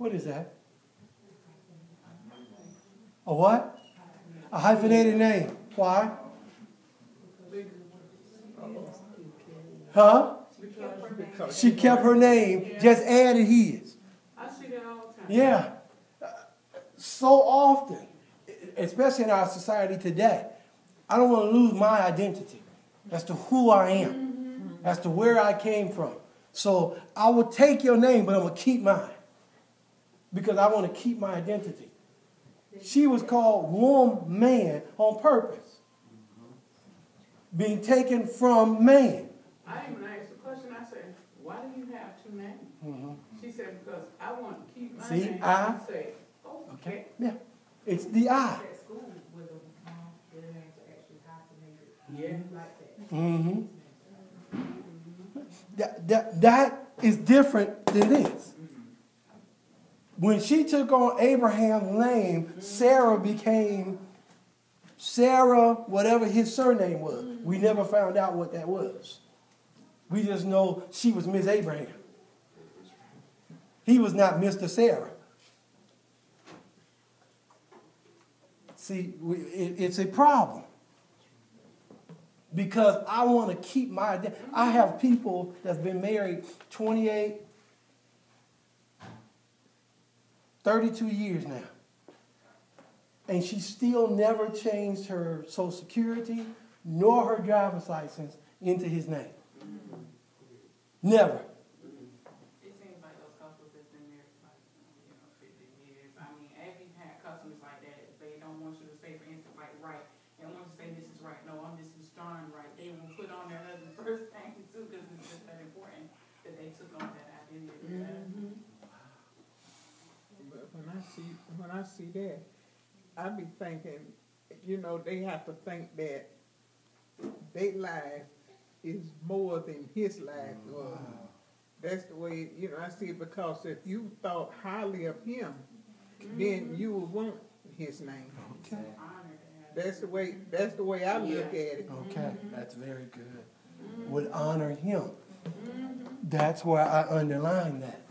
What is that? A what? A hyphenated name. Why? Huh? She kept her name, just added his. I see that all the time. Yeah. So often, especially in our society today, I don't want to lose my identity as to who I am, as to where I came from. So I will take your name, but I'm going to keep mine because I want to keep my identity. She was called woman on purpose, being taken from man. I even asked the question, I said, why do you have two names? Mm-hmm. She said, because I want to keep my See, name. I said, oh, okay. Yeah. It's the I. At school with a their names are actually hyphenated. Yeah. Like that. Mm-hmm. That is different than this. When she took on Abraham's name, Sarah became Sarah, whatever his surname was. We never found out what that was. We just know she was Miss Abraham. He was not Mr. Sarah. See, it's a problem. Because I want to keep my identity. I have people that's been married 28, 32 years now. And she still never changed her Social Security nor her driver's license into his name. Never. It seems like those couples that's been married like, 50 years. I mean, Abby had customers like that. They don't want you to say, for instance, like, right. They don't want you to say this is right. No, I'm just John right. They will put on their husband's first name too because it's just that important that they took on that identity. But when I see that, I be thinking, they have to think that their life is more than his life was. That's the way, I see it, because if you thought highly of him, then you would want his name. Okay. That's the way I look at it. Okay, that's very good. Would honor him. That's why I underline that.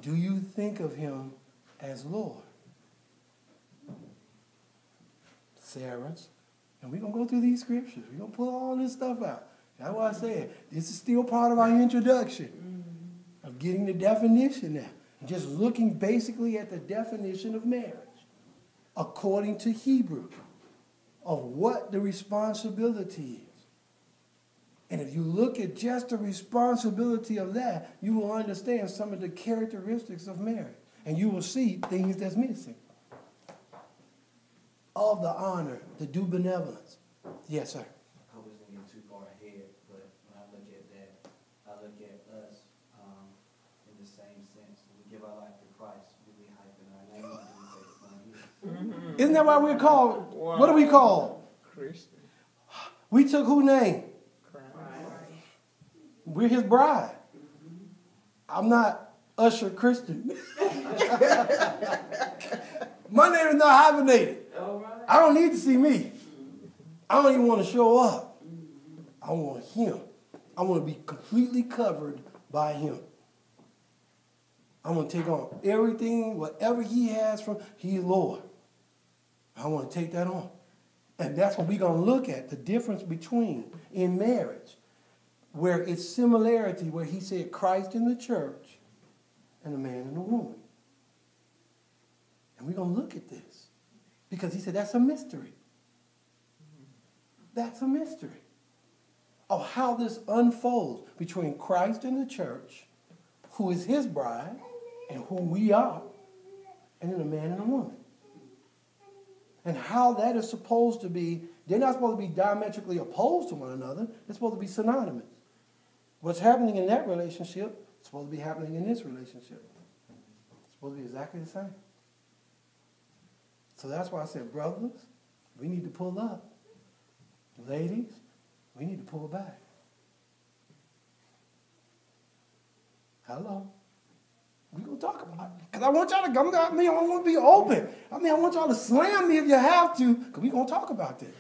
Do you think of him as Lord? Sarah's. And we're going to go through these scriptures. We're going to pull all this stuff out. That's why I said this is still part of our introduction of getting the definition now. Just looking basically at the definition of marriage according to Hebrew of what the responsibility is. And if you look at just the responsibility of that, you will understand some of the characteristics of marriage. And you will see things that's missing. Of the honor, the due benevolence. Yes, sir. I wasn't getting too far ahead, but when I look at that, I look at us in the same sense. We give our life to Christ, we be hyping our name, and we take it from His. Isn't that why we're called? Wow. What are we called? Christian. We took whose name? Christ. We're his bride. I'm not Usher Christian. My name is not hyphenated. I don't need to see me. I don't even want to show up. I want him. I want to be completely covered by him. I want to take on everything, whatever he has from, he's Lord. I want to take that on. And that's what we're going to look at, the difference between in marriage, where it's similarity, where he said Christ in the church and a man and a woman. And we're going to look at this. Because he said that's a mystery. That's a mystery of how this unfolds between Christ and the church, who is his bride, and who we are, and then a man and a woman. And how that is supposed to be, they're not supposed to be diametrically opposed to one another. They're supposed to be synonymous. What's happening in that relationship is supposed to be happening in this relationship. It's supposed to be exactly the same. So that's why I said, brothers, we need to pull up. Ladies, we need to pull back. Hello. We're going to talk about it. Because I want y'all to come to me. I want to be open. I want y'all to slam me if you have to, because we're going to talk about this.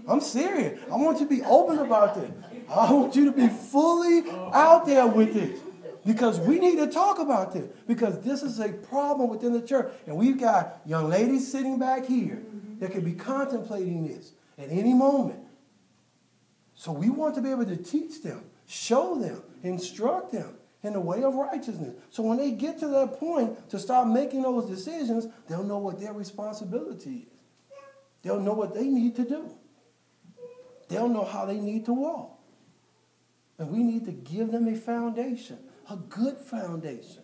I'm serious. I want you to be open about this. I want you to be fully out there with this. Because we need to talk about this. Because this is a problem within the church. And we've got young ladies sitting back here that could be contemplating this at any moment. So we want to be able to teach them, show them, instruct them in the way of righteousness. So when they get to that point to start making those decisions, they'll know what their responsibility is. They'll know what they need to do. They'll know how they need to walk. And we need to give them a foundation, a good foundation.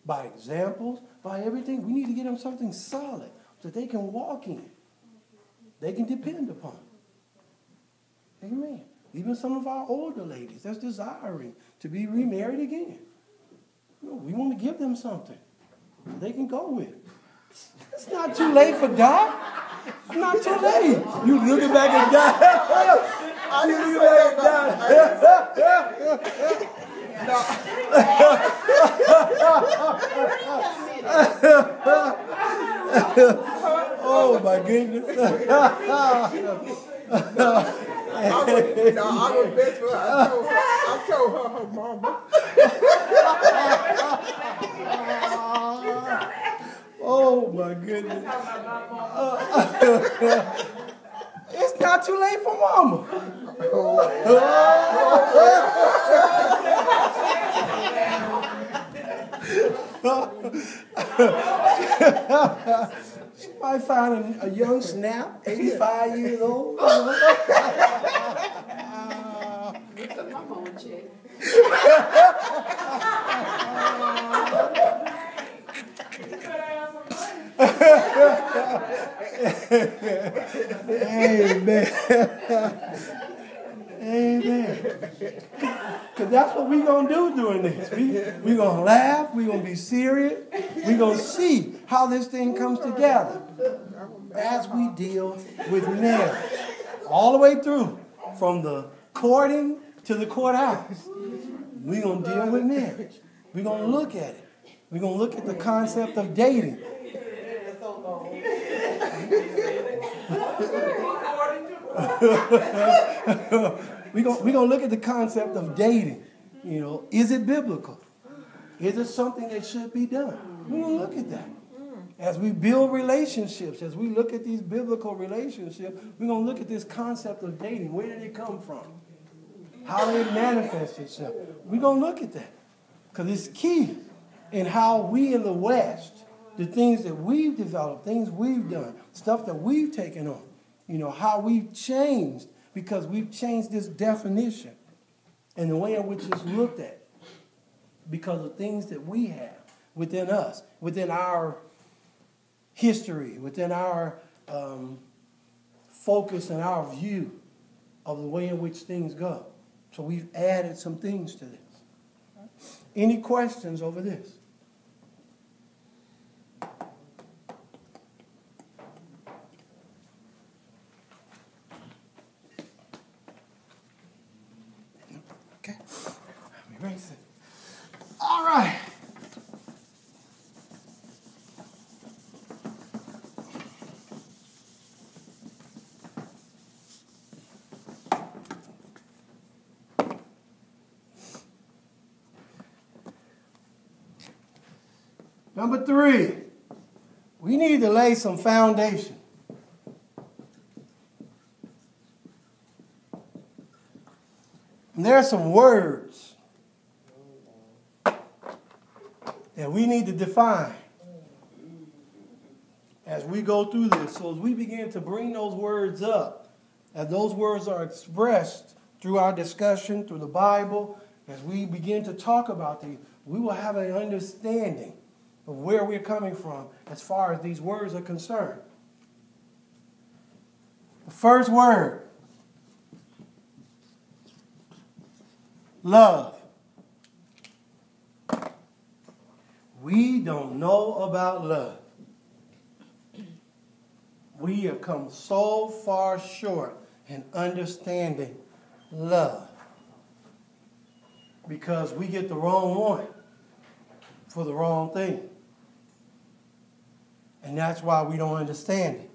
By examples, by everything. We need to give them something solid that they can walk in. They can depend upon. Amen. Even some of our older ladies that's desiring to be remarried again. You know, we want to give them something they can go with. It's not too late for that. It's not too late. You looking back at that. You looking back at that. Oh my goodness. I was best for her. I told her mama. Oh my goodness. It's not too late for mama. She might find a young snap, 85 years old. Took my phone check. Amen. Amen. Because that's what we're going to do during this. We're going to laugh. We're going to be serious. We're going to see how this thing comes together as we deal with marriage. All the way through, from the courting to the courthouse. We're going to deal with marriage. We're going to look at it. We're going to look at the concept of dating. We're going to look at the concept of dating. You know, is it biblical? Is it something that should be done? We're going to look at that. As we build relationships, as we look at these biblical relationships, we're going to look at this concept of dating. Where did it come from? How did it manifest itself? We're going to look at that. Because it's key in how we in the West, the things that we've developed, things we've done, stuff that we've taken on, you know, how we've changed because we've changed this definition and the way in which it's looked at because of things that we have within us, within our history, within our focus and our view of the way in which things go. So we've added some things to this. Any questions over this? Okay. Let me erase it. All right. Number 3, we need to lay some foundation. And there are some words that we need to define as we go through this. So as we begin to bring those words up, as those words are expressed through our discussion, through the Bible, as we begin to talk about these, we will have an understanding of where we're coming from as far as these words are concerned. The first word, love. We don't know about love. We have come so far short in understanding love because we get the wrong one for the wrong thing. And that's why we don't understand it.